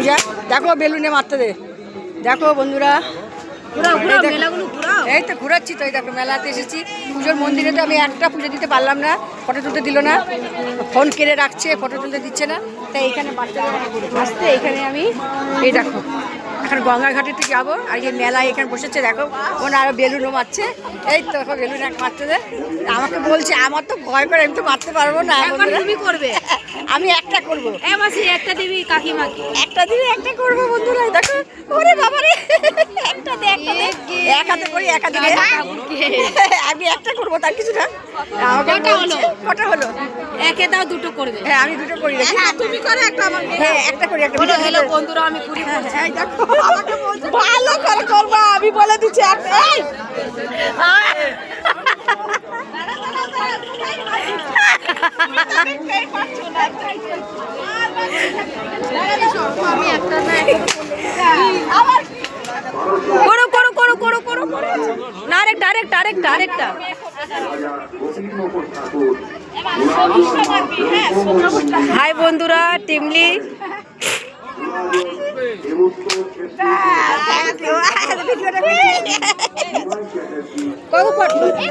যা দেখো বেলুনে মারতে দে। দেখো বন্ধুরা এই তো ঘুরাচ্ছি তো, এই দেখো মেলাতে এসেছি। পুজোর মন্দিরে তো আমি একটা পুজো দিতে পারলাম না, ফটো তুলতে দিল না, ফোন কেড়ে রাখছে, ফটো তুলতে দিচ্ছে না। তাই এইখানে বাচ্চাদের আসতে এইখানে আমি এই দেখো এখন গঙ্গা ঘাটে একটু যাবো। আর এই মেলা এখানে বসেছে দেখো, ওনা আরো বেলুনও মারছে। এই তো দেখো বেলুন এক মারতে দে। আমাকে বলছে আমার তো ভয় করে, আমি তো মারতে পারবো না। তুমি করবে, আমি একটা করবো, একটা দিবি কাকিমাকে, একটা দিনে একটা করবো বন্ধুরা। দেখো ওরে বাবারে, একটা দে একটা দে, এক হাতে করি এক হাতে দে। আমি একটা করবো, তার কিছু না। আমাকে কটা হলো? একে দাও দুটো করবে। হ্যাঁ আমি দুটো করি, তুমি করো একটা, আমার হ্যাঁ একটা করি একটা। হ্যালো বন্ধুরা, আমি পুরি হ্যাঁ দেখো আমাকে বলছে ভালো করে করবা, আমি বলে দিচ্ছি একটা। করো করো করো করো করো করো না, আরেকটা হাই বন্ধুরা, টিমলি ভিডিওটা